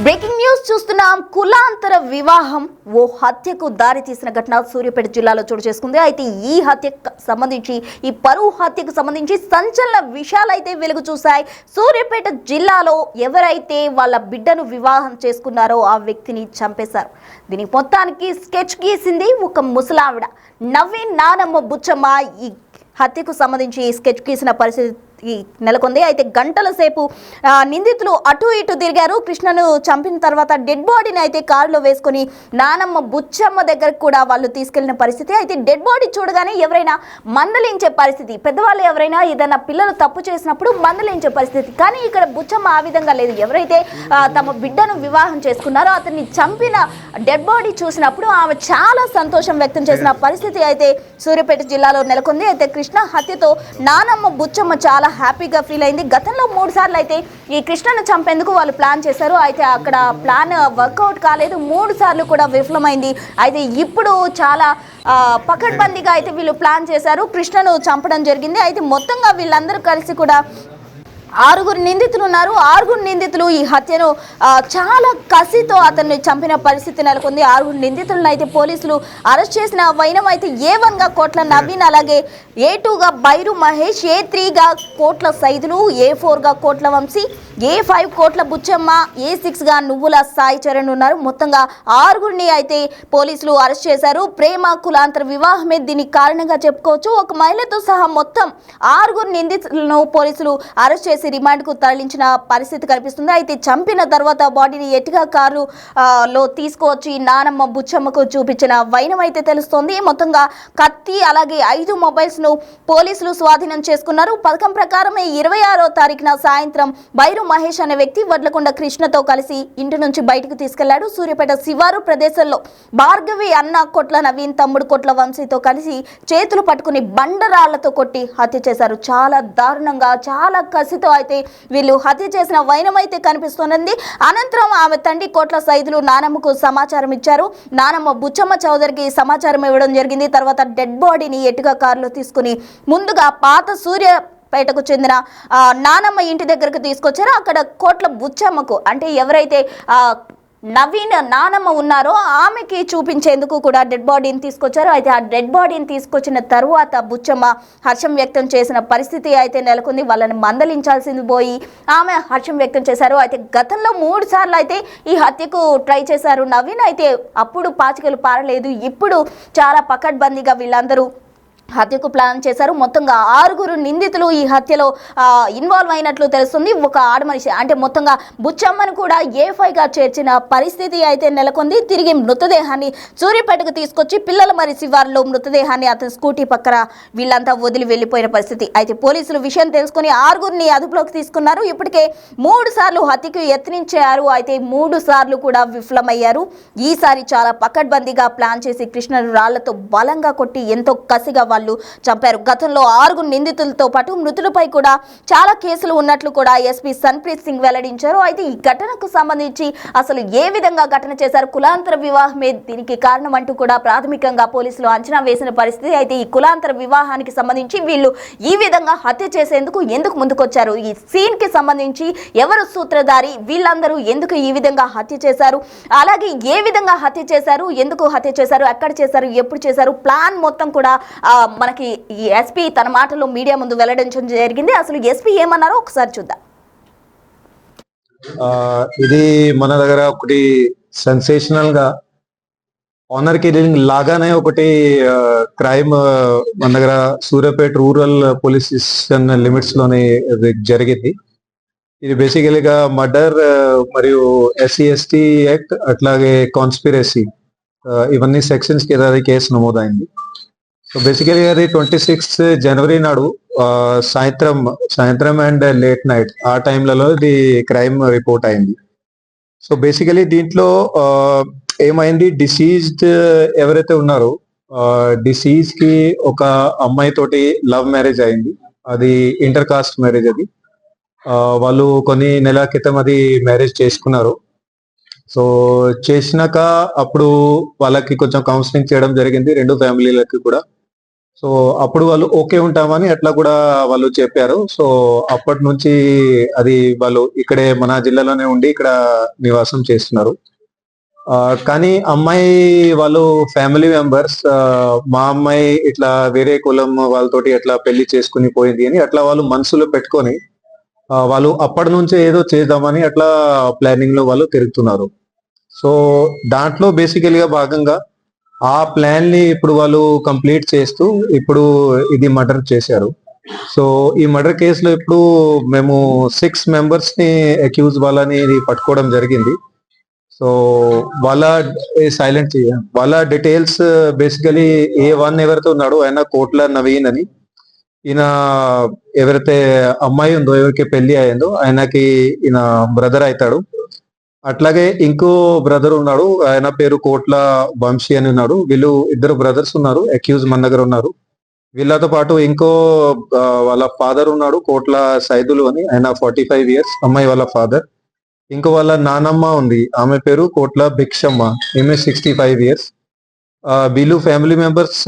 Breaking news చూస్తున్నాం. కులాంతర వివాహం ఓ హత్యకు దారి తీసిన ఘటన సూర్యాపేట జిల్లాలో చోటు చేసుకుంది. అయితే ఈ హత్యకు సంబంధించి, ఈ పరువు హత్యకు సంబంధించి సంచలన విషయాలైతే వెలుగు చూశాయి. సూర్యాపేట జిల్లాలో ఎవరైతే వాళ్ళ బిడ్డను వివాహం చేసుకున్నారో ఆ వ్యక్తిని చంపేశారు. దీనికి మొత్తానికి స్కెచ్ గీసింది ఒక ముసలావిడ. నవీన్ నానమ్మ బుచ్చమ్మ ఈ హత్యకు సంబంధించి స్కెచ్ గీసిన పరిస్థితి నెలకొంది. అయితే గంటల సేపు నిందితులు అటు ఇటు తిరిగారు. కృష్ణను చంపిన తర్వాత డెడ్ బాడీని అయితే కారులో వేసుకొని నానమ్మ బుచ్చమ్మ దగ్గరకు కూడా వాళ్ళు తీసుకెళ్లిన పరిస్థితి. అయితే డెడ్ బాడీ చూడగానే ఎవరైనా మందలించే పరిస్థితి, పెద్దవాళ్ళు ఎవరైనా ఏదైనా పిల్లలు తప్పు చేసినప్పుడు మందలించే పరిస్థితి. కానీ ఇక్కడ బుచ్చమ్మ ఆ విధంగా లేదు. ఎవరైతే తమ బిడ్డను వివాహం చేసుకున్నారో అతన్ని చంపిన డెడ్ బాడీ చూసినప్పుడు ఆమె చాలా సంతోషం వ్యక్తం చేసిన పరిస్థితి అయితే సూర్యాపేట జిల్లాలో నెలకొంది. అయితే కృష్ణ హత్యతో నానమ్మ బుచ్చమ్మ చాలా హ్యాపీగా ఫీల్ అయింది. గతంలో 3 సార్లు అయితే ఈ కృష్ణను చంపేందుకు వాళ్ళు ప్లాన్ చేశారు. అయితే అక్కడ ప్లాన్ వర్కౌట్ కాలేదు. 3 సార్లు కూడా విఫలమైంది. అయితే ఇప్పుడు చాలా పకడ్బందీగా అయితే వీళ్ళు ప్లాన్ చేశారు, కృష్ణను చంపడం జరిగింది. అయితే మొత్తంగా వీళ్ళందరూ కలిసి కూడా 6 నిందితులు ఉన్నారు. 6 నిందితులు ఈ హత్యను చాలా కసితో అతన్ని చంపిన పరిస్థితి నెలకొంది. 6 నిందితులను అయితే పోలీసులు అరెస్ట్ చేసిన వైనం అయితే A1గా కోట్ల నవీన్, అలాగే A2గా బైరు మహేష్, A3గా కోట్ల సైదులు, A4గా కోట్ల వంశీ, A5 కోట్ల బుచ్చమ్మ, A6గా నువ్వుల సాయి చరణ్ ఉన్నారు. మొత్తంగా 6 అయితే పోలీసులు అరెస్ట్ చేశారు. ప్రేమ కులాంతర వివాహమే దీనికి కారణంగా చెప్పుకోవచ్చు. ఒక మహిళతో సహా మొత్తం 6 నిందితులను పోలీసులు అరెస్ట్ చేసి రిమాండ్కు తరలించిన పరిస్థితి కనిపిస్తుంది. అయితే చంపిన తర్వాత బాడీని ఎట్టిగా కారులో తీసుకువచ్చి నానమ్మ బుచ్చమ్మకు చూపించిన వైనం అయితే తెలుస్తోంది. మొత్తంగా కత్తి, అలాగే 5 మొబైల్స్ను పోలీసులు స్వాధీనం చేసుకున్నారు. పథకం ప్రకారమే 26వ తారీఖున సాయంత్రం బైరు మహేష్ అనే వ్యక్తి వడ్లకొండ కృష్ణతో కలిసి ఇంటి నుంచి బయటకు తీసుకెళ్లాడు. సూర్యాపేట శివారు ప్రదేశంలో భార్గవి అన్న కొట్ల నవీన్, తమ్ముడు కొట్ల వంశీతో కలిసి చేతులు పట్టుకుని బండరాళ్లతో కొట్టి హత్య చేశారు. చాలా దారుణంగా, చాలా కసితో అయితే వీళ్ళు హత్య చేసిన వైనం అయితే కనిపిస్తున్నది. అనంతరం ఆమె తండ్రి కోట్ల సైదులు నానమ్మకు సమాచారం ఇచ్చారు. నానమ్మ బుచ్చమ్మ చౌదరికి సమాచారం ఇవ్వడం జరిగింది. తర్వాత డెడ్ బాడీని ఎటుగా కారులో తీసుకుని ముందుగా పాత సూర్యాపేటకు చెందిన నానమ్మ ఇంటి దగ్గరకు తీసుకొచ్చారు. అక్కడ కోట్ల బుచ్చమ్మకు, అంటే ఎవరైతే నవీన్ నానమ్మ ఉన్నారో ఆమెకి చూపించేందుకు కూడా డెడ్ బాడీని తీసుకొచ్చారు. అయితే ఆ డెడ్ బాడీని తీసుకొచ్చిన తరువాత బుచ్చమ్మ హర్షం వ్యక్తం చేసిన పరిస్థితి అయితే నెలకొంది. వాళ్ళని మందలించాల్సింది పోయి ఆమె హర్షం వ్యక్తం చేశారు. అయితే గతంలో 3 సార్లు అయితే ఈ హత్యకు ట్రై చేశారు నవీన్. అయితే అప్పుడు పాచికలు పారలేదు. ఇప్పుడు చాలా పకడ్బందీగా వీళ్ళందరూ హత్యకు ప్లాన్ చేశారు. మొత్తంగా 6 నిందితులు ఈ హత్యలో ఇన్వాల్వ్ అయినట్లు తెలుస్తుంది. ఒక ఆడమనిషి, అంటే మొత్తంగా బుచ్చమ్మను కూడా A5గా చేర్చిన పరిస్థితి అయితే నెలకొంది. తిరిగి మృతదేహాన్ని సూర్యాపేటకు తీసుకొచ్చి పిల్లల మరి శివారులో మృతదేహాన్ని అతని స్కూటీ పక్కన వీళ్ళంతా వదిలి వెళ్ళిపోయిన పరిస్థితి. అయితే పోలీసులు విషయం తెలుసుకుని 6 అదుపులోకి తీసుకున్నారు. ఇప్పటికే 3 సార్లు హత్యకు యత్నించారు. అయితే 3 సార్లు కూడా విఫలమయ్యారు. ఈసారి చాలా పకడ్బందీగా ప్లాన్ చేసి కృష్ణను రాళ్లతో బలంగా కొట్టి ఎంతో కసిగా వాళ్ళు చంపారు. గతంలో 6 నిందితులతో పాటు మృతులపై కూడా చాలా కేసులు ఉన్నట్లు కూడా ఎస్పీ సన్ప్రీత్ సింగ్ వెల్లడించారు. అయితే ఈ ఘటనకు సంబంధించి అసలు ఏ విధంగా ఘటన చేశారు, కులాంతర వివాహమే దీనికి కారణం అంటూ కూడా ప్రాథమికంగా పోలీసులు అంచనా వేసిన పరిస్థితి. అయితే ఈ కులాంతర వివాహానికి సంబంధించి వీళ్ళు ఈ విధంగా హత్య చేసేందుకు ఎందుకు ముందుకొచ్చారు, ఈ సీన్ కి సంబంధించి ఎవరు సూత్రధారి, వీళ్ళందరూ ఎందుకు ఈ విధంగా హత్య చేశారు, అలాగే ఏ విధంగా హత్య చేశారు, ఎందుకు హత్య చేశారు, ఎక్కడ చేశారు, ఎప్పుడు చేశారు, ప్లాన్ మొత్తం కూడా మనకి ఈ ఎస్పీ తన మాటలో మీడియా ముందు వెల్లడించడం జరిగింది. అసలు ఎస్పీ ఏమన్నారో ఒకసారి చూద్దాం. ఇది మన దగ్గర ఒకటి సెన్సేషనల్ గా ఆనర్ కిల్లింగ్ లాగానే ఒకటి క్రైమ్ మన దగ్గర Suryapet rural police station limits లోనే జరిగింది. ఇది బేసికలీగా మర్డర్ మరియు SC/ST యాక్ట్, అట్లాగే కాన్స్పిరసీ, ఇవన్నీ సెక్షన్స్ కి కేసు నమోదైంది. సో బేసికలీ అది 26 జనవరి నాడు సాయంత్రం అండ్ లేట్ నైట్ ఆ టైంలలో ఇది క్రైమ్ రిపోర్ట్ అయింది. సో బేసికలీ దీంట్లో ఏమైంది, డిసీజ్డ్ ఎవరైతే ఉన్నారో డిసీజ్ కి ఒక అమ్మాయి తోటి లవ్ మ్యారేజ్ అయింది. అది ఇంటర్ కాస్ట్ మ్యారేజ్. అది వాళ్ళు కొన్ని నెలల క్రితం అది మ్యారేజ్ చేసుకున్నారు. సో చేసినాక అప్పుడు వాళ్ళకి కొంచెం కౌన్సిలింగ్ చేయడం జరిగింది, 2 ఫ్యామిలీలకి కూడా. సో అప్పుడు వాళ్ళు ఓకే ఉంటామని అట్లా కూడా వాళ్ళు చెప్పారు. సో అప్పటి నుంచి అది వాళ్ళు ఇక్కడే మన జిల్లాలోనే ఉండి ఇక్కడ నివాసం చేస్తున్నారు. కానీ అమ్మాయి వాళ్ళు ఫ్యామిలీ మెంబర్స్ మా అమ్మాయి ఇట్లా వేరే కులం వాళ్ళతోటి ఎట్లా పెళ్లి చేసుకుని పోయింది అని అట్లా వాళ్ళు మనసులో పెట్టుకొని వాళ్ళు అప్పటి నుంచే ఏదో చేద్దామని అట్లా ప్లానింగ్ లో వాళ్ళు తిరుగుతున్నారు. సో దాంట్లో బేసికల్ గా భాగంగా ఆ ప్లాన్ ని ఇప్పుడు వాళ్ళు కంప్లీట్ చేస్తూ ఇప్పుడు ఇది మర్డర్ చేశారు. సో ఈ మర్డర్ కేసులో ఇప్పుడు మేము 6 మెంబర్స్ ని అక్యూజ్ వాళ్ళని పట్టుకోవడం జరిగింది. సో వాళ్ళ సైలెంట్ వాళ్ళ డీటెయిల్స్ బేసికలీ ఏ1 ఎవరితో ఉన్నాడో ఆయన కోట్ల నవీన్ అని, ఈయన ఎవరైతే అమ్మాయి ఉందో ఎవరికి పెళ్లి అయిందో ఆయనకి ఈయన బ్రదర్ అవుతాడు. అట్లాగే ఇంకో బ్రదర్ ఉన్నాడు, ఆయన పేరు కోట్ల వంశీ అని ఉన్నాడు. వీళ్ళు ఇద్దరు బ్రదర్స్ ఉన్నారు, అక్యూజ్ మన దగ్గర ఉన్నారు. వీళ్ళతో పాటు ఇంకో వాళ్ళ ఫాదర్ ఉన్నాడు కోట్ల సైదులు అని, ఆయన 45 ఇయర్స్, అమ్మాయి వాళ్ళ ఫాదర్. ఇంకో వాళ్ళ నానమ్మ ఉంది, ఆమె పేరు కోట్ల భిక్షమ్మ, ఈమె 65 ఇయర్స్. వీళ్ళు ఫ్యామిలీ మెంబర్స్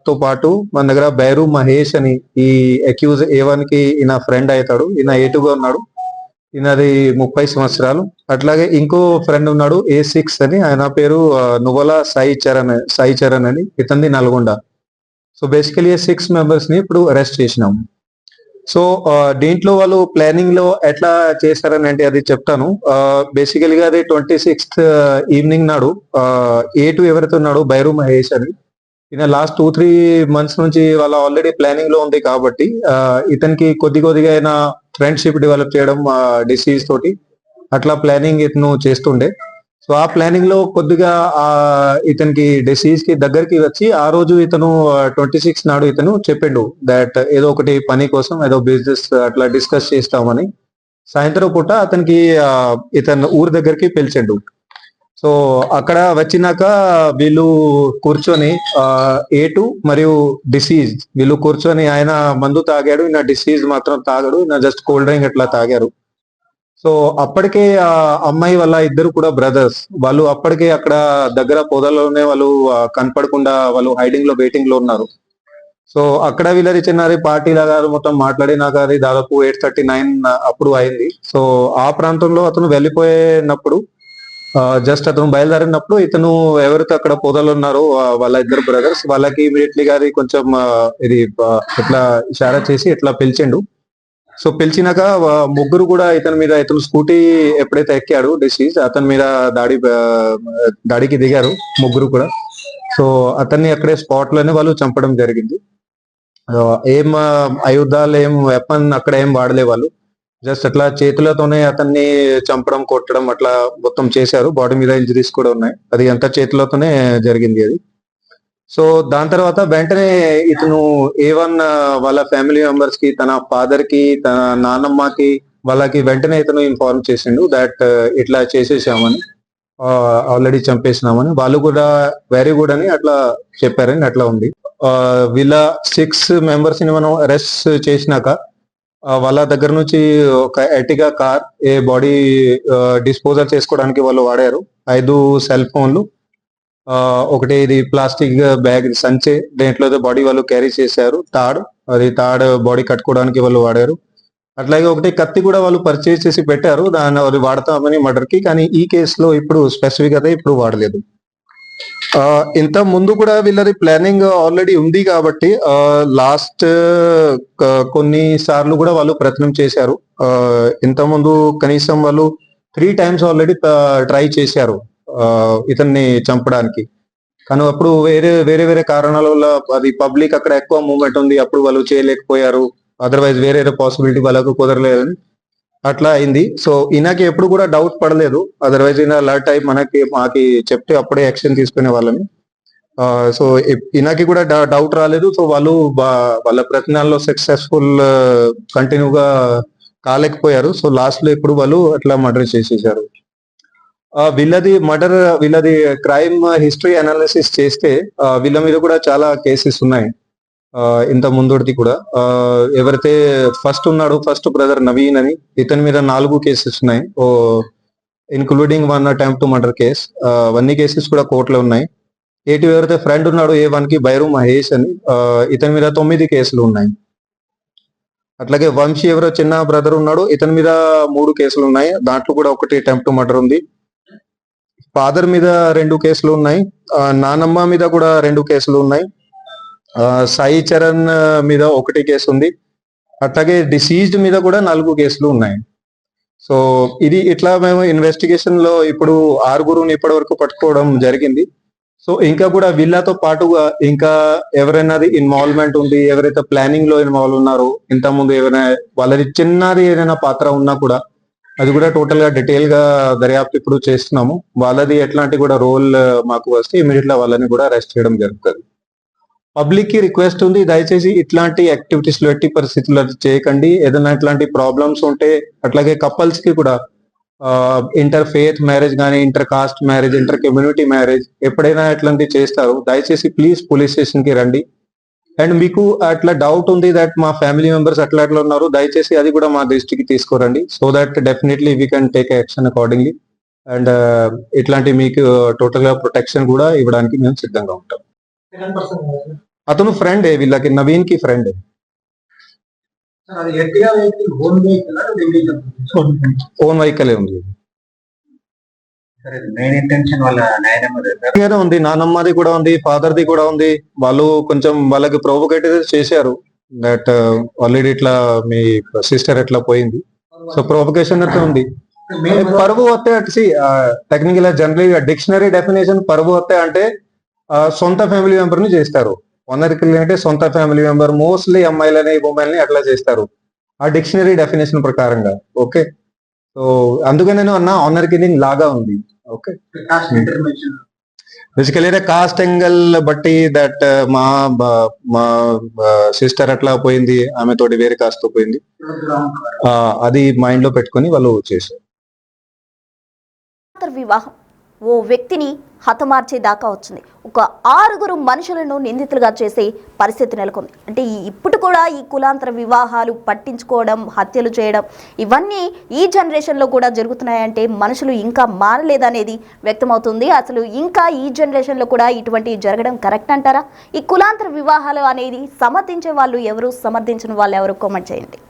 తో పాటు మన దగ్గర బైరు మహేష్ అని ఈ అక్యూజ్ A1 కి ఈయన ఫ్రెండ్ అవుతాడు, ఈయన ఏటుగా ఉన్నాడు, ఈయనది 30 సంవత్సరాలు. అట్లాగే ఇంకో ఫ్రెండ్ ఉన్నాడు A6 అని, ఆయన పేరు నువ్వల సాయి చరణ్ అని, ఇతనిది నల్గొండ. సో బేసికలీ 6 మెంబర్స్ ని ఇప్పుడు అరెస్ట్ చేసినాము. సో దీంట్లో వాళ్ళు ప్లానింగ్ లో ఎట్లా చేశారని అంటే అది చెప్తాను. బేసికలీగా అది 26th ఈవినింగ్ నాడు A2 ఎవరైతే ఉన్నాడు బైరు మహేష్ అని, ఈయన లాస్ట్ 2-3 మంత్స్ నుంచి వాళ్ళ ఆల్రెడీ ప్లానింగ్ లో ఉంది కాబట్టి ఇతనికి కొద్దిగా అయినా ఫ్రెండ్షిప్ డెవలప్ చేయడం డిసీజ్ తోటి అట్లా ప్లానింగ్ ఇతను చేస్తుండే. సో ఆ ప్లానింగ్ లో కొద్దిగా ఇతనికి డిసీజ్ కి దగ్గరికి వచ్చి ఆ రోజు ఇతను 26 నాడు ఇతను చెప్పిండు దట్ ఏదో ఒకటి పని కోసం ఏదో బిజినెస్ అట్లా డిస్కస్ చేస్తామని. సాయంత్రం పూట అతనికి ఇతను ఊరు దగ్గరికి పిలిచిండు. సో అక్కడ వచ్చినాక వీళ్ళు కూర్చొని A2 మరియు డిసీజ్ వీళ్ళు కూర్చొని, ఆయన మందు తాగాడు, ఈయన డిసీజ్ మాత్రం తాగాడు, ఈయన జస్ట్ కూల్ డ్రింక్ ఎట్లా తాగారు. సో అప్పటికే ఆ అమ్మాయి వాళ్ళ ఇద్దరు కూడా బ్రదర్స్, వాళ్ళు అప్పటికే అక్కడ దగ్గర పొదల్లోనే వాళ్ళు కనపడకుండా వాళ్ళు హైడింగ్ లో వెయిటింగ్ లో ఉన్నారు. సో అక్కడ వీళ్ళది చిన్నది పార్టీ లాగా మొత్తం మాట్లాడినాక అది దాదాపు 8:39 అప్పుడు అయింది. సో ఆ ప్రాంతంలో అతను వెళ్ళిపోయినప్పుడు జస్ట్ అతను బయలుదేరినప్పుడు ఇతను ఎవరితో అక్కడ పొదలు ఉన్నారో వాళ్ళ ఇద్దరు బ్రదర్స్ వాళ్ళకి ఇమీడియట్లీగా అది కొంచెం ఇది ఇట్లా ఇషారా చేసి ఇట్లా పిలిచిండు. సో పిలిచినాక ముగ్గురు కూడా ఇతను స్కూటీ ఎప్పుడైతే ఎక్కాడు డిసీజ్, అతని మీద దాడికి దిగారు ముగ్గురు కూడా. సో అతన్ని అక్కడే స్పాట్ లోనే వాళ్ళు చంపడం జరిగింది. ఏం ఆయుధాలు ఏం వెపన్ అక్కడ ఏం వాడలే వాళ్ళు, జస్ట్ అట్లా చేతులతోనే అతన్ని చంపడం కొట్టడం అట్లా మొత్తం చేశారు. బాడీ మీద ఇంజరీస్ కూడా ఉన్నాయి, అది అంతా చేతులతోనే జరిగింది అది. సో దాని తర్వాత వెంటనే ఇతను A1 వాళ్ళ ఫ్యామిలీ మెంబర్స్ కి, తన ఫాదర్ కి, తన నాన్నమ్మకి వాళ్ళకి వెంటనే ఇతను ఇన్ఫార్మ్ చేసిండు దట్ ఇట్లా చేసేసామని, ఆల్రెడీ చంపేసినామని. వాళ్ళు కూడా వెరీ గుడ్ అని అట్లా చెప్పారని అట్లా ఉంది. వీళ్ళ 6 మెంబర్స్ ని మనం అరెస్ట్ చేసినాక వాళ్ళ దగ్గర నుంచి ఒక ఎర్టిగా కార్ ఏ బాడీ డిస్పోజల్ చేసుకోవడానికి వాళ్ళు వాడారు, 5 సెల్ ఫోన్లు, ఒకటి ఇది ప్లాస్టిక్ బ్యాగ్ సంచి, దేంట్లో బాడీ వాళ్ళు క్యారీ చేశారు, తాడ్ బాడీ కట్టుకోవడానికి వాళ్ళు వాడారు. అట్లాగే ఒకటి కత్తి కూడా వాళ్ళు పర్చేజ్ చేసి పెట్టారు, దాన్ని అది వాడతామని మర్డర్ కి. కానీ ఈ కేసులో ఇప్పుడు స్పెసిఫిక్ గా ఇప్పుడు వాడలేదు. ఇంత ముందు కూడా వీళ్ళది ప్లానింగ్ ఆల్రెడీ ఉంది కాబట్టి లాస్ట్ కొన్ని సార్లు కూడా వాళ్ళు ప్రయత్నం చేశారు. ఇంత ముందు కనీసం వాళ్ళు 3 times ఆల్రెడీ ట్రై చేశారు ఇతన్ని చంపడానికి. కానీ అప్పుడు వేరే కారణాల వల్ల అది పబ్లిక్ అక్కడ ఎక్కువ మూవ్మెంట్ ఉంది, అప్పుడు వాళ్ళు చేయలేకపోయారు. అదర్వైజ్ వేరే పాసిబిలిటీ వాళ్ళకు కుదరలేదని అట్లా అయింది. సో ఈయనకి ఎప్పుడు కూడా డౌట్ పడలేదు, అదర్వైజ్ ఈయన అలర్ట్ అయి మాకి చెప్తే అప్పుడే యాక్షన్ తీసుకునే వాళ్ళని. సో ఈయనకి కూడా డౌట్ రాలేదు. సో వాళ్ళు వాళ్ళ ప్రయత్నాల్లో సక్సెస్ఫుల్ కంటిన్యూగా కాలేకపోయారు. సో లాస్ట్ లో ఇప్పుడు వాళ్ళు అట్లా మర్డర్ చేసేసారు. వీళ్ళది క్రైమ్ హిస్టరీ అనాలిసిస్ చేస్తే వీళ్ళ మీద కూడా చాలా కేసెస్ ఉన్నాయి. ఇంత ముందుది కూడా ఎవరైతే ఫస్ట్ ఉన్నాడో ఫస్ట్ బ్రదర్ నవీన్ అని, ఇతని మీద 4 కేసెస్ ఉన్నాయి, including 1 attempt to murder case. అవన్నీ కేసెస్ కూడా కోర్టులో ఉన్నాయి. ఏటి ఎవరైతే ఫ్రెండ్ ఉన్నాడో A1 కి బైరు మహేష్ అని ఇతని మీద 9 కేసులు ఉన్నాయి. అట్లాగే వంశీ ఎవరో చిన్న బ్రదర్ ఉన్నాడు, ఇతని మీద 3 కేసులు ఉన్నాయి. దాంట్లో కూడా ఒకటి అటెంప్ట్ మర్డర్ ఉంది. ఫాదర్ మీద 2 కేసులు ఉన్నాయి. నానమ్మ మీద కూడా 2 కేసులు ఉన్నాయి. సాయి చరణ్ మీద 1 కేసు ఉంది. అట్లాగే డిసీజ్డ్ మీద కూడా 4 కేసులు ఉన్నాయి. సో ఇది ఇట్లా మేము ఇన్వెస్టిగేషన్ లో ఇప్పుడు 6 ఇప్పటి వరకు పట్టుకోవడం జరిగింది. సో ఇంకా కూడా వీళ్ళతో పాటుగా ఇంకా ఎవరైనా ఇన్వాల్వ్మెంట్ ఉంది, ఎవరైతే ప్లానింగ్ లో ఇన్వాల్వ్ ఉన్నారో, ఇంతకుముందు ఎవరైనా వాళ్ళది చిన్నది ఏదైనా పాత్ర ఉన్నా కూడా అది కూడా టోటల్ గా డీటెయిల్ గా దర్యాప్తు ఇప్పుడు చేస్తున్నాము. వాళ్ళది ఎట్లాంటి కూడా రోల్ మాకు వస్తే ఇమీడియట్ గా వాళ్ళని కూడా అరెస్ట్ చేయడం జరుగుతుంది. పబ్లిక్ కి రిక్వెస్ట్ ఉంది, దయచేసి ఇట్లాంటి యాక్టివిటీస్ లో ఎట్టి పరిస్థితుల్లో చేయకండి. ఏదైనా ఇట్లాంటి ప్రాబ్లమ్స్ ఉంటే, అట్లాగే కపుల్స్ కి కూడా ఇంటర్ ఫేత్ మ్యారేజ్ కానీ, inter caste marriage, inter community marriage ఎప్పుడైనా ఇట్లాంటివి చేస్తారు, దయచేసి ప్లీజ్ పోలీస్ స్టేషన్ కి రండి. అండ్ మీకు అట్లా డౌట్ ఉంది దట్ మా ఫ్యామిలీ మెంబర్స్ అట్లా అట్లా ఉన్నారు, దయచేసి అది కూడా మా దృష్టికి తీసుకురండి. So that definitely we can take action accordingly. And ఇట్లాంటి మీకు టోటల్ గా ప్రొటెక్షన్ కూడా ఇవ్వడానికి మేము సిద్ధంగా ఉంటాం. అతను ఫ్రెండ్ వీళ్ళకి, నవీన్ కి ఫ్రెండ్. ఓన్ వెహికల్ ఉంది. మెయిన్ ఇంటెన్షన్ వాళ్ళ ఇలాగే ఉంది, నానమ్మది కూడా ఉంది, ఫాదర్ ది కూడా ఉంది. వాళ్ళు కొంచెం వాళ్ళకి ప్రొవోకేట్ చేశారు దట్ ఆల్రెడీ ఇట్లా మీ సిస్టర్ ఎట్లా పోయింది. సో ప్రొవోకేషన్ అయితే ఉంది. పరువు వస్తే టెక్నికల్ జనరల్ డిక్షనరీ డెఫినేషన్ పరువు వస్తే అంటే సొంత ఫ్యామిలీ మెంబర్ ని చేస్తారు. ఆనర్కి అంటే సొంత ఫ్యామిలీ మెంబర్, మోస్ట్లీ అమ్మాయిలని ఉమెన్ని అట్లా చేస్తారు ఆ డిక్షనరీ డెఫినేషన్ ప్రకారంగా. ఓకే, సో అందుకని నేను అన్నా ఆనర్ కిల్లింగ్ లాగా ఉంది. ఓకే, బేసికలీ కాస్ట్ యాంగిల్ బట్టి దట్ మా సిస్టర్ అట్లా పోయింది, ఆమె తోటి వేరే కాస్ట్ తో పోయింది, అది మైండ్ లో పెట్టుకొని వాళ్ళు చేశారు. వివాహం ఓ వ్యక్తిని హతమార్చే దాకా వచ్చింది. ఒక 6 మనుషులను నిందితులుగా చేసే పరిస్థితి నెలకొంది. అంటే ఇప్పుడు కూడా ఈ కులాంతర వివాహాలు పట్టించుకోవడం, హత్యలు చేయడం ఇవన్నీ ఈ జనరేషన్లో కూడా జరుగుతున్నాయంటే మనుషులు ఇంకా మారలేదనేది వ్యక్తమవుతుంది. అసలు ఇంకా ఈ జనరేషన్లో కూడా ఇటువంటి జరగడం కరెక్ట్ అంటారా? ఈ కులాంతర వివాహాలు అనేది సమర్థించే వాళ్ళు ఎవరు, సమర్థించిన వాళ్ళు ఎవరు? కామెంట్ చేయండి.